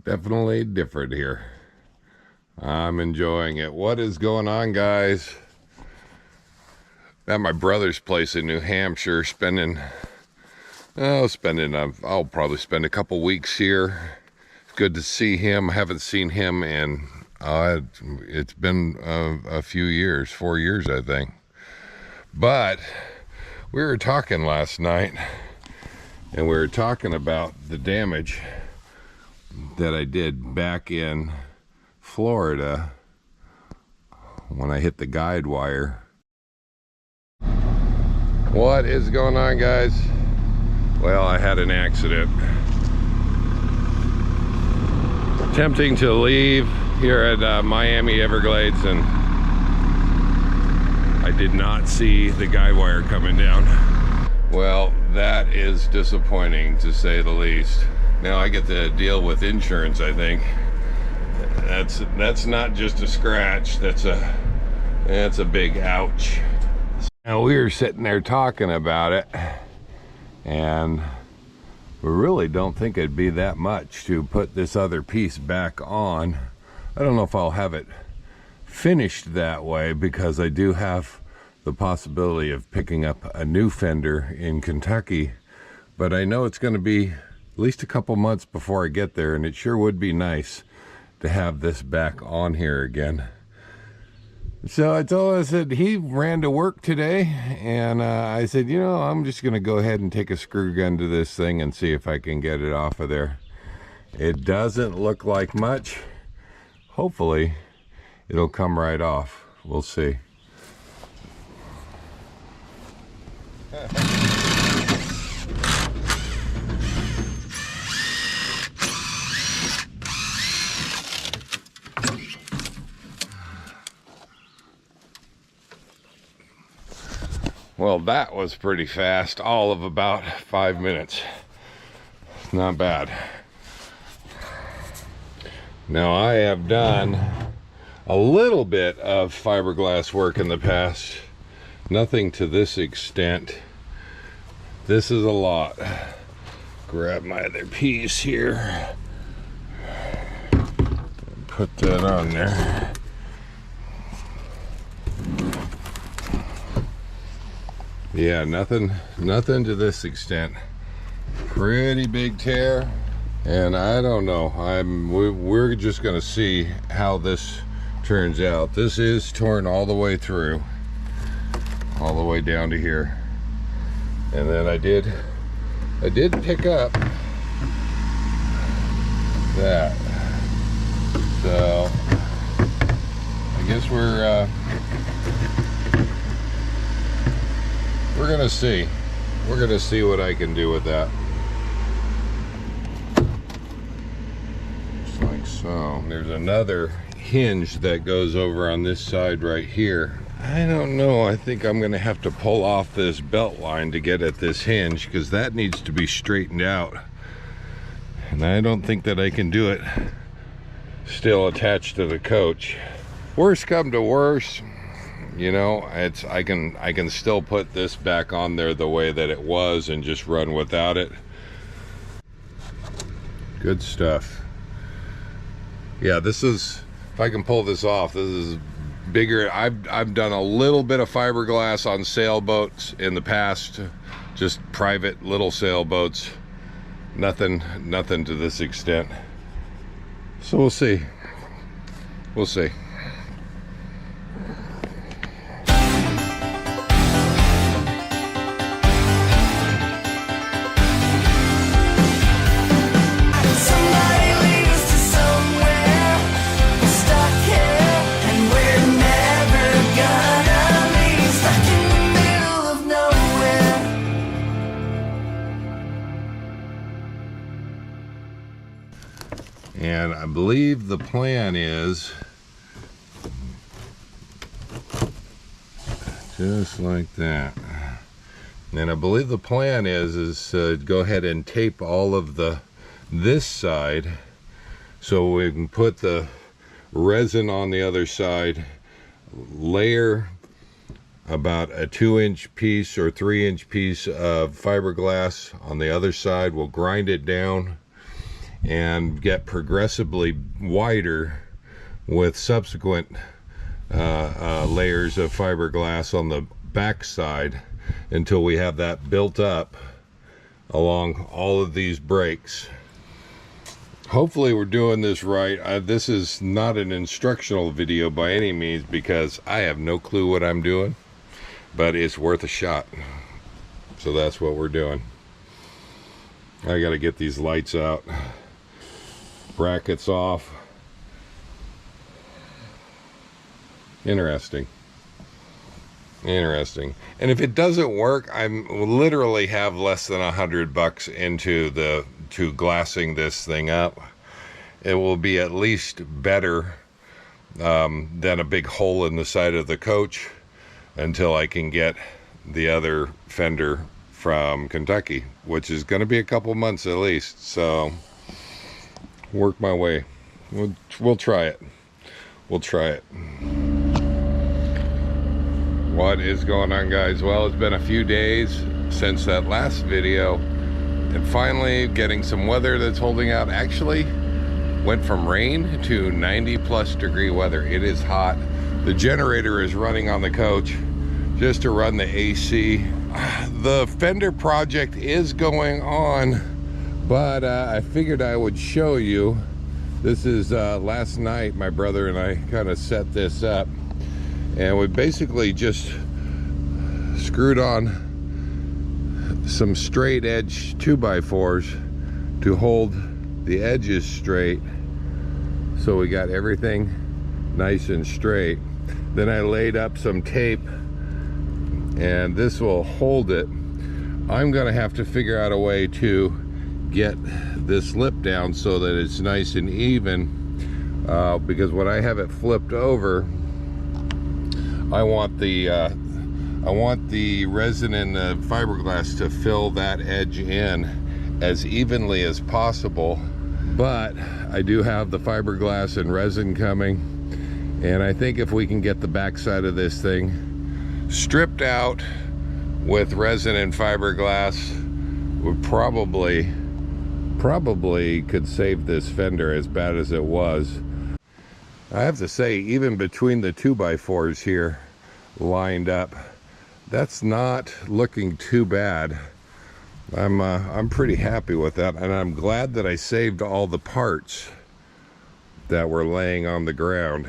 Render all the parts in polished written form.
Definitely different here. I'm enjoying it. What is going on, guys? At my brother's place in New Hampshire, I'll probably spend a couple weeks here. It's good to see him. I haven't seen him in it's been a few years, 4 years I think. But we were talking last night, and we were talking about the damage that I did back in Florida when I hit the guide wire. What is going on, guys? Well, I had an accident. Attempting to leave here at Miami Everglades, and I did not see the guide wire coming down. Well, that is disappointing, to say the least. Now I get to deal with insurance, I think. That's not just a scratch, that's a big ouch. Now we were sitting there talking about it, and we really don't think it'd be that much to put this other piece back on. I don't know if I'll have it finished that way, because I do have the possibility of picking up a new fender in Kentucky, but I know it's going to be at least a couple months before I get there, and it sure would be nice to have this back on here again. So I said he ran to work today, and I said, you know, I'm just going to go ahead and take a screw gun to this thing and see if I can get it off of there. It doesn't look like much. Hopefully it'll come right off. We'll see. Well, that was pretty fast, all of about 5 minutes. Not bad. Now, I have done a little bit of fiberglass work in the past. Nothing to this extent. This is a lot. Grab my other piece here. Put that on there. Yeah, nothing to this extent. Pretty big tear, and I don't know. We're just gonna see how this turns out. This is torn all the way through, all the way down to here, and then I did pick up that. So I guess we're gonna see. We're gonna see what I can do with that. Just like so. There's another hinge that goes over on this side right here. I don't know. I think I'm gonna have to pull off this belt line to get at this hinge, because that needs to be straightened out. And I don't think that I can do it still attached to the coach. Worst come to worst, you know, I can still put this back on there the way that it was and just run without it. Good stuff. Yeah, this is, if I can pull this off, this is bigger. I've done a little bit of fiberglass on sailboats in the past, just private little sailboats. Nothing to this extent. So we'll see. We'll see. And I believe the plan is just like that. And I believe the plan is to go ahead and tape all of this side, so we can put the resin on the other side, layer about a 2-inch piece or 3-inch piece of fiberglass on the other side. We'll grind it down, and get progressively wider with subsequent layers of fiberglass on the back side until we have that built up along all of these brakes. Hopefully we're doing this right. This is not an instructional video by any means because I have no clue what I'm doing, but it's worth a shot. So that's what we're doing. I gotta get these lights out, brackets off. Interesting. And if it doesn't work, I'm literally have less than $100 into glassing this thing up. It will be at least better than a big hole in the side of the coach until I can get the other fender from Kentucky, which is going to be a couple months at least. So work my way. We'll try it. What is going on, guys? Well, it's been a few days since that last video, and finally getting some weather that's holding out. Actually went from rain to 90+ degree weather. It is hot. The generator is running on the coach just to run the AC. The fender project is going on, but I figured I would show you. This is last night my brother and I kind of set this up, and we basically just screwed on some straight edge 2x4s to hold the edges straight, so we got everything nice and straight. Then I laid up some tape, and this will hold it. I'm gonna have to figure out a way to get this lip down so that it's nice and even, because when I have it flipped over, I want the resin and the fiberglass to fill that edge in as evenly as possible. But I do have the fiberglass and resin coming, and I think if we can get the backside of this thing stripped out with resin and fiberglass, we probably could save this fender as bad as it was. I have to say, even between the 2x4s here lined up, that's not looking too bad. I'm pretty happy with that, and I'm glad that I saved all the parts that were laying on the ground.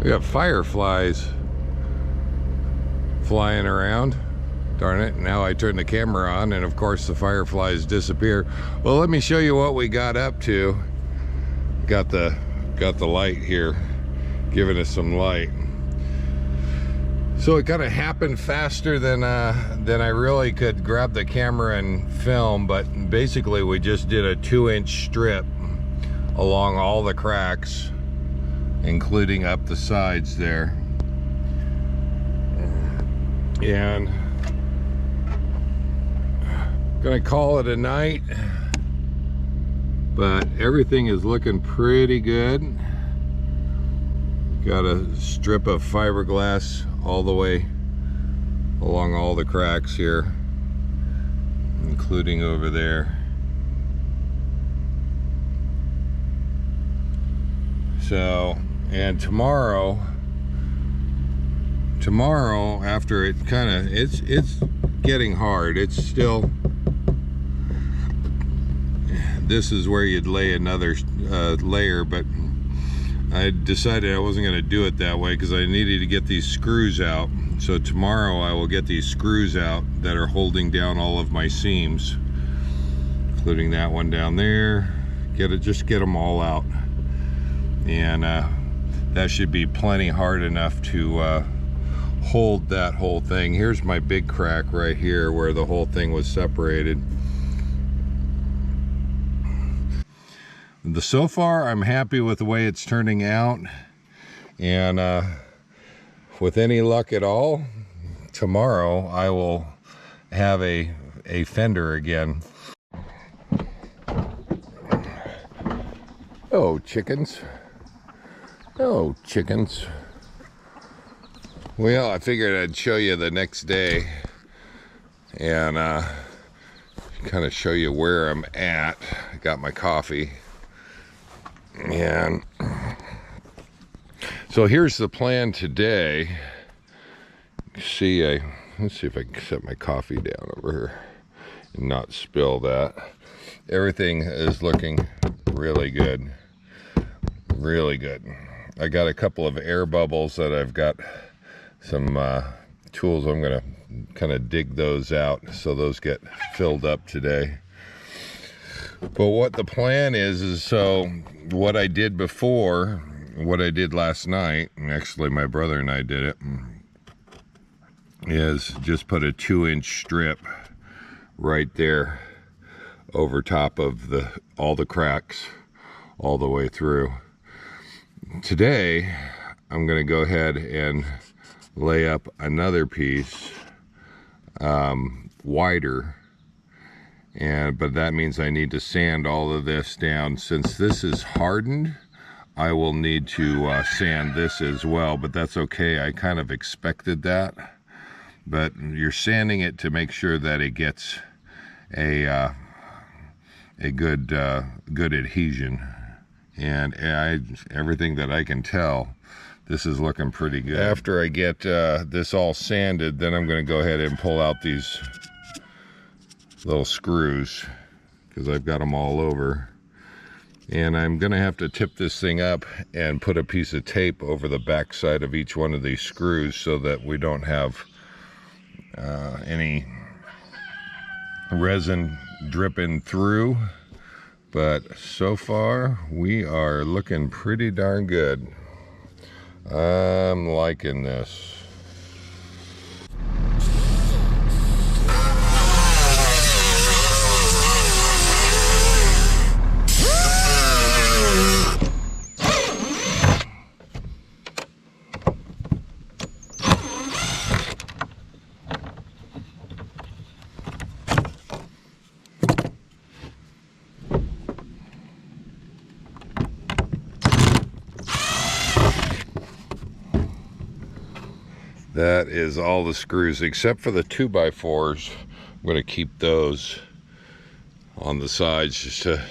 We got fireflies flying around. Darn it, now I turn the camera on and of course the fireflies disappear. Well, let me show you what we got up to. Got the light here, giving us some light. So it kind of happened faster than I really could grab the camera and film, but basically we just did a 2-inch strip along all the cracks, including up the sides there. And gonna call it a night, but everything is looking pretty good. Got a strip of fiberglass all the way along all the cracks here, including over there. So, and tomorrow tomorrow, after it kind of, it's getting hard. It's still, this is where you'd lay another layer, but I decided I wasn't going to do it that way because I needed to get these screws out. So tomorrow I will get these screws out that are holding down all of my seams, including that one down there. Just get them all out, and that should be plenty hard enough to hold that whole thing. Here's my big crack right here where the whole thing was separated. So far I'm happy with the way it's turning out, and with any luck at all, tomorrow I will have a fender again. Oh, chickens. Oh, chickens. Well, I figured I'd show you the next day and kind of show you where I'm at. I got my coffee. And so here's the plan today. See, let's see if I can set my coffee down over here and not spill that. Everything is looking really good. Really good. I got a couple of air bubbles that I've got some tools. I'm gonna kind of dig those out so those get filled up today. But what the plan is so what I did before, what I did last night, and actually my brother and I did it, is just put a 2-inch strip right there over top of all the cracks all the way through. Today I'm going to go ahead and lay up another piece wider, but that means I need to sand all of this down. Since this is hardened, I will need to sand this as well, but that's okay. I kind of expected that, but you're sanding it to make sure that it gets a good adhesion. And everything that I can tell, this is looking pretty good. After I get this all sanded, then I'm going to go ahead and pull out these little screws, because I've got them all over. And I'm going to have to tip this thing up and put a piece of tape over the back side of each one of these screws so that we don't have any resin dripping through. But so far, we are looking pretty darn good. I'm liking this. That is all the screws except for the 2x4s. I'm going to keep those on the sides just to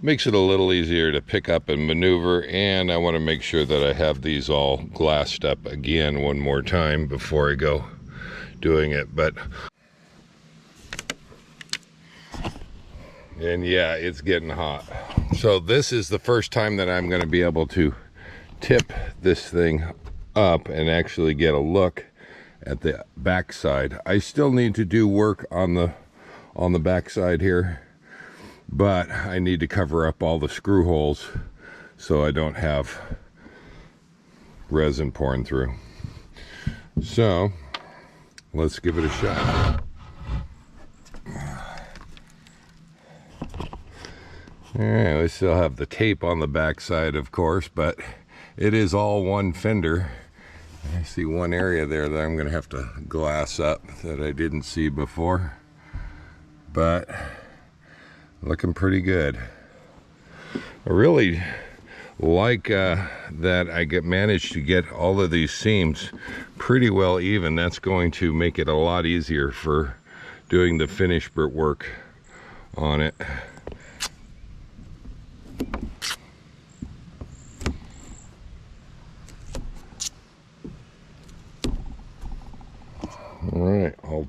makes it a little easier to pick up and maneuver. And I want to make sure that I have these all glassed up again one more time before I go doing it. And yeah, it's getting hot. So this is the first time that I'm going to be able to tip this thing up and actually get a look at the back side. I still need to do work on the back side here, but I need to cover up all the screw holes so I don't have resin pouring through. So let's give it a shot. All right, we still have the tape on the back side, of course, but it is all one fender. I see one area there that I'm going to have to glass up that I didn't see before, but looking pretty good. I really like that I managed to get all of these seams pretty well even. That's going to make it a lot easier for doing the finish work on it.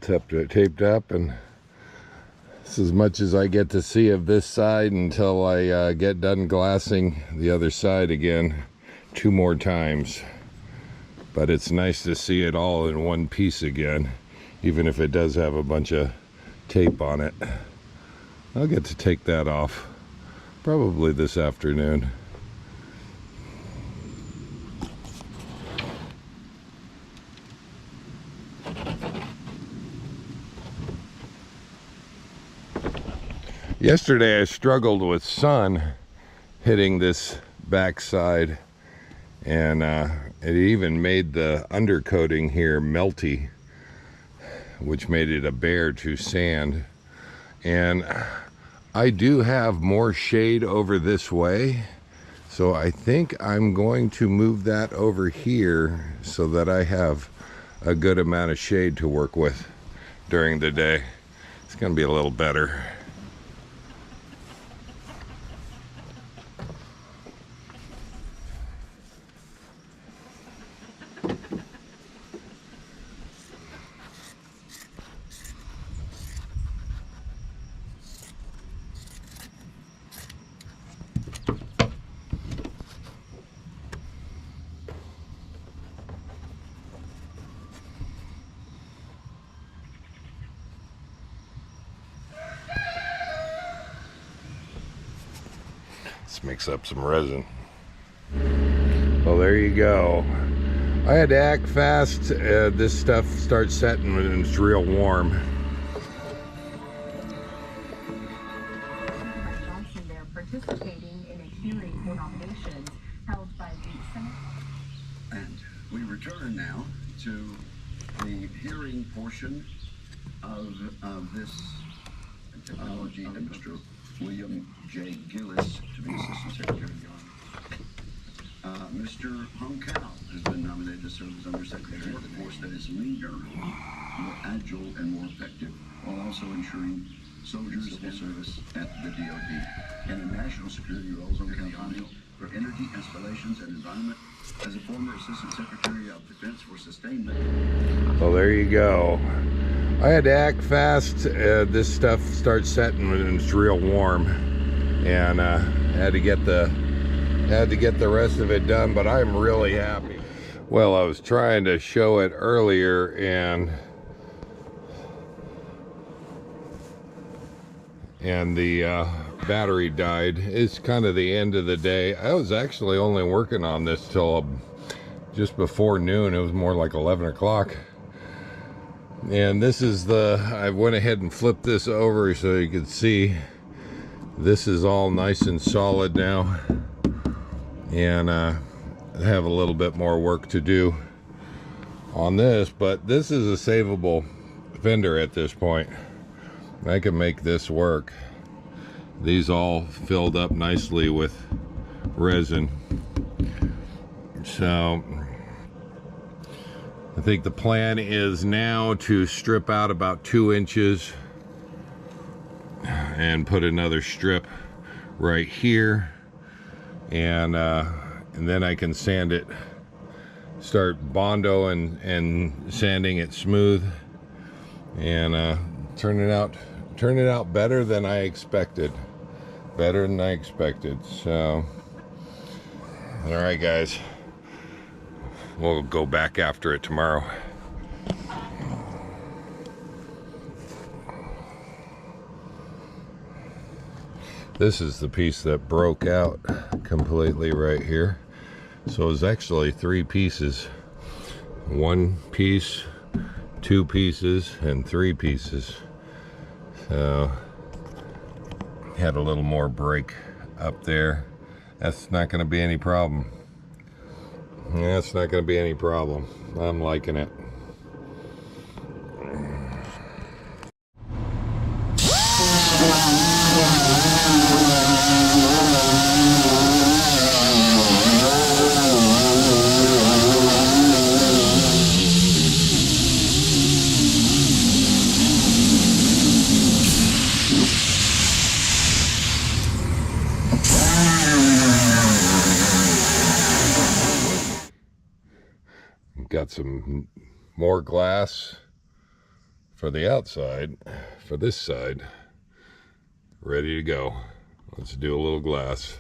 taped up, and this is as much as I get to see of this side until I get done glassing the other side again 2 more times. But it's nice to see it all in one piece again, even if it does have a bunch of tape on it. I'll get to take that off probably this afternoon. Yesterday I struggled with sun hitting this backside, and it even made the undercoating here melty, which made it a bear to sand. And I do have more shade over this way, so I think I'm going to move that over here so that I have a good amount of shade to work with during the day. It's going to be a little better. Let's mix up some resin. Well, there you go. I had to act fast. This stuff starts setting when it's real warm. They're participating in a hearing for nominations held by the Senate. And we return now to the hearing portion of this technology and Mr. William J. Gillis to be Assistant Secretary of the Army. Mr. Hung Kao has been nominated to serve as Undersecretary of a force that is leaner, more agile, and more effective, while also ensuring soldiers civil service at the DoD. And in national security roles under the Army for energy, installations, and environment. As a former Assistant Secretary of Defense for Sustainment. Well, there you go. I had to act fast. This stuff starts setting when it's real warm, and had to get the rest of it done. But I'm really happy. Well, I was trying to show it earlier, and the battery died. It's kind of the end of the day. I was actually only working on this till just before noon. It was more like 11 o'clock. And this is I went ahead and flipped this over so you could see. This is all nice and solid now. And I have a little bit more work to do on this, but this is a savable fender at this point. I can make this work. These all filled up nicely with resin. So I think the plan is now to strip out about 2 inches and put another strip right here, and then I can sand it, start Bondo and sanding it smooth, and turn it out better than I expected. So all right, guys, we'll go back after it tomorrow. This is the piece that broke out completely right here. So it's actually 3 pieces. 1 piece, 2 pieces, and 3 pieces. So had a little more break up there. That's not going to be any problem. That's not going to be any problem. I'm liking it. Got some more glass for the outside, for this side, ready to go. Let's do a little glass.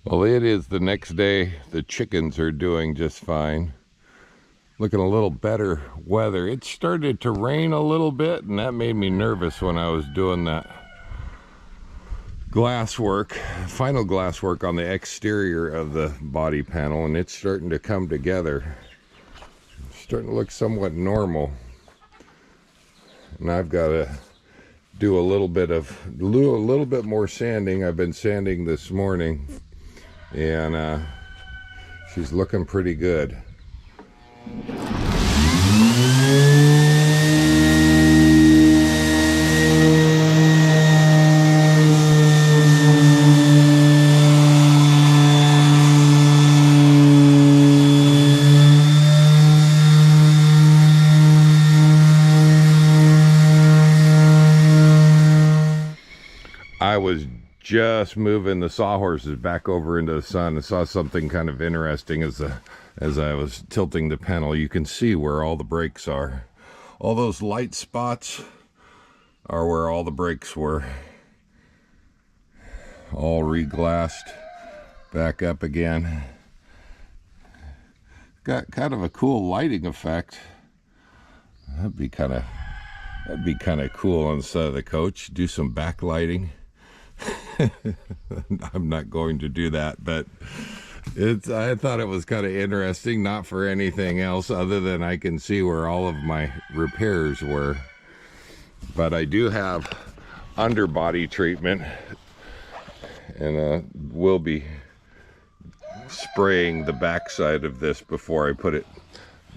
Well, it is the next day. The chickens are doing just fine. Looking a little better weather. It started to rain a little bit, and that made me nervous when I was doing that glass work, final glass work on the exterior of the body panel, and it's starting to come together. It's starting to look somewhat normal. And I've got to do a little bit more sanding. I've been sanding this morning, and she's looking pretty good. I was just moving the sawhorses back over into the sun and saw something kind of interesting as I was tilting the panel. You can see where all the brakes are. All those light spots are where all the brakes were. All reglassed back up again. Got kind of a cool lighting effect. That'd be kind of cool on the side of the coach. Do some backlighting. I'm not going to do that, but I thought it was kind of interesting, not for anything else other than I can see where all of my repairs were. But I do have underbody treatment, and will be spraying the backside of this before I put it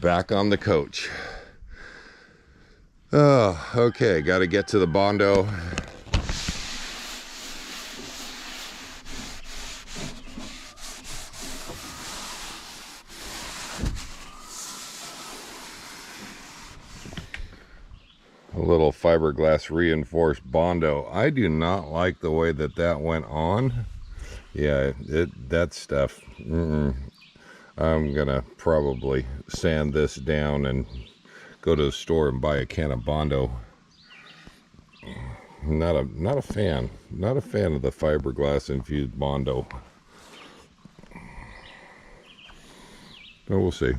back on the coach. Oh, okay, got to get to the Bondo. A little fiberglass reinforced Bondo. I do not like the way that went on. Yeah, that stuff. I'm gonna probably sand this down and go to the store and buy a can of Bondo. Not a fan of the fiberglass infused Bondo. But we'll see.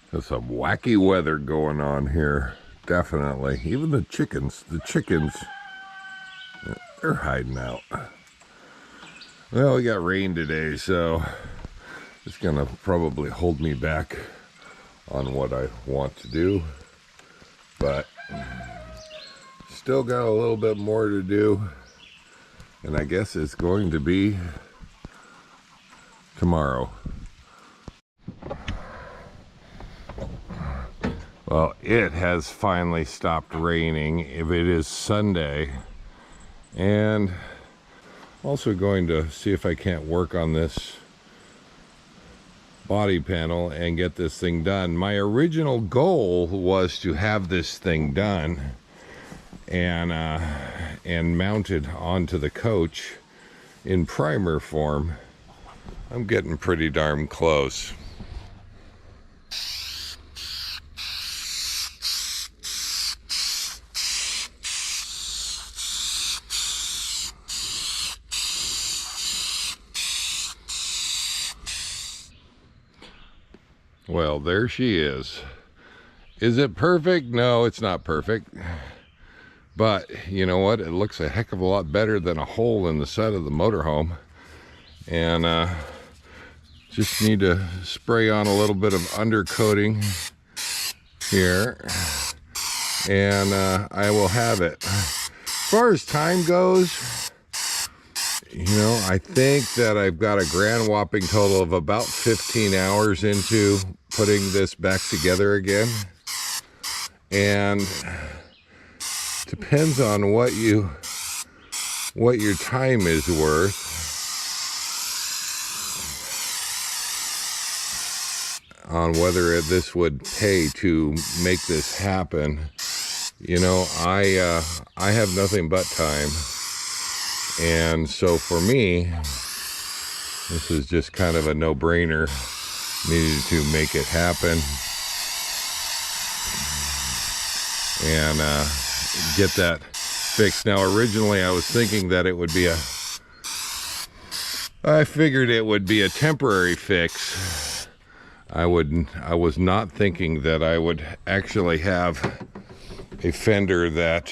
There's some wacky weather going on here, definitely. Even the chickens, they're hiding out. Well, we got rain today, so it's gonna probably hold me back on what I want to do, but still got a little bit more to do, and I guess it's going to be tomorrow. Well, it has finally stopped raining. If it is Sunday, and also going to see if I can't work on this body panel and get this thing done. My original goal was to have this thing done and mounted onto the coach in primer form. I'm getting pretty darn close. Well, there she is. Is it perfect? No, it's not perfect. But you know what? It looks a heck of a lot better than a hole in the side of the motorhome. And just need to spray on a little bit of undercoating here. And I will have it. As far as time goes, you know, I think that I've got a grand whopping total of about 15 hours into putting this back together again. And depends on what your time is worth. On whether this would pay to make this happen. You know, I have nothing but time. And so for me, this is just kind of a no-brainer. Needed to make it happen. And get that fixed. Now originally I was thinking that it would be I figured it would be a temporary fix. I was not thinking that I would actually have a fender that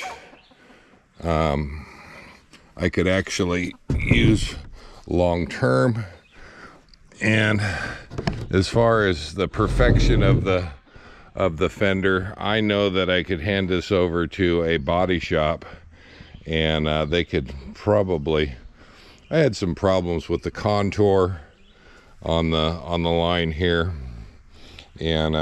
I could actually use long term. And as far as the perfection of the fender, I know that I could hand this over to a body shop and they could probably, I had some problems with the contour on the line here, and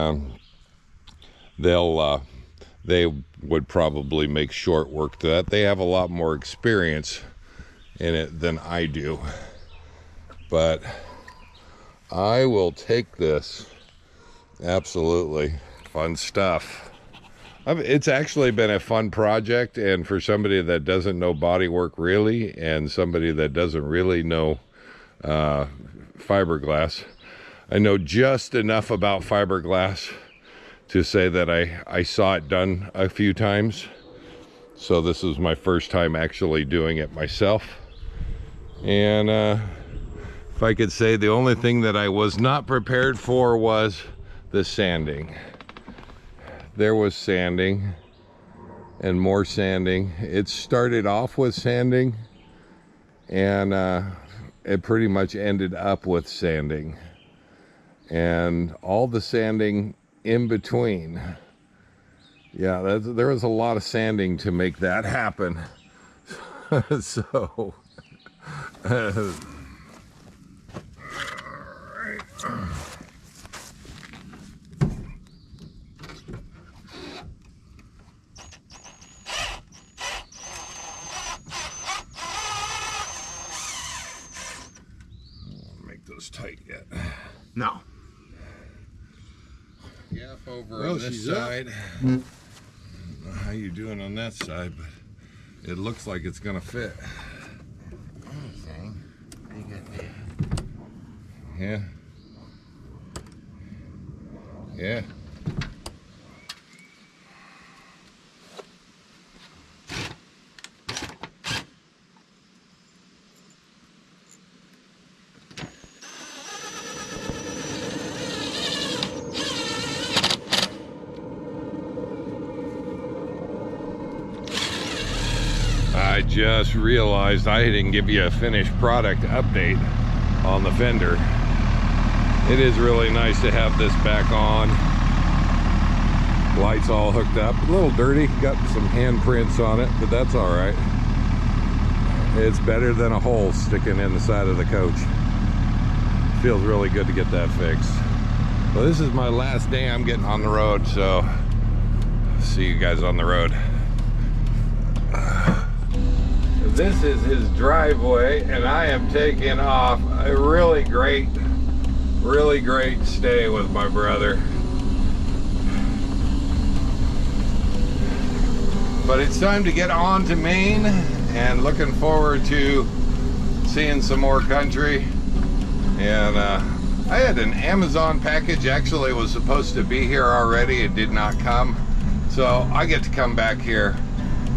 they would probably make short work to that. They have a lot more experience in it than I do, but I will take this. Absolutely fun stuff. It's actually been a fun project, and for somebody that doesn't know bodywork really, and somebody that doesn't really know fiberglass, I know just enough about fiberglass to say that I saw it done a few times. So this is my first time actually doing it myself. And if I could say, the only thing that I was not prepared for was the sanding. There was sanding and more sanding. It started off with sanding, and it pretty much ended up with sanding, and all the sanding in between. Yeah, there was a lot of sanding to make that happen. So tight yet? No. Yep, over on this side. I don't know how you doing on that side, but it looks like it's gonna fit. Anything. You get there. Yeah. Yeah. I just realized I didn't give you a finished product update on the fender. It is really nice to have this back on. Lights all hooked up. A little dirty, got some handprints on it, but that's all right. It's better than a hole sticking in the side of the coach. Feels really good to get that fixed. Well, this is my last day I'm getting on the road, so see you guys on the road. This is his driveway, and I am taking off. A really great stay with my brother. But it's time to get on to Maine, and looking forward to seeing some more country. And I had an Amazon package, actually it was supposed to be here already. It did not come, so I get to come back here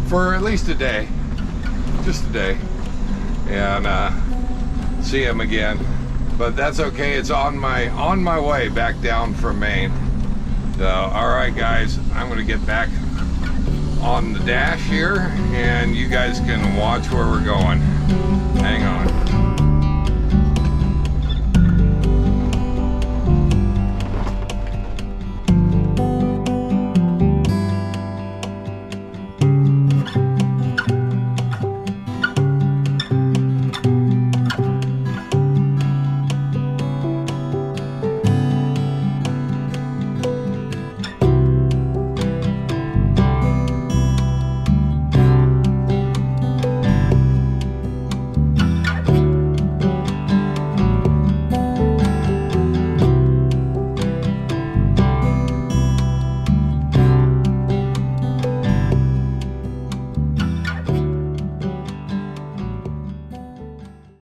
for at least a day. Just a day, and see him again. but that's okay. It's on my way back down from Maine. So, all right, guys, I'm gonna get back on the dash here, and you guys can watch where we're going. Hang on.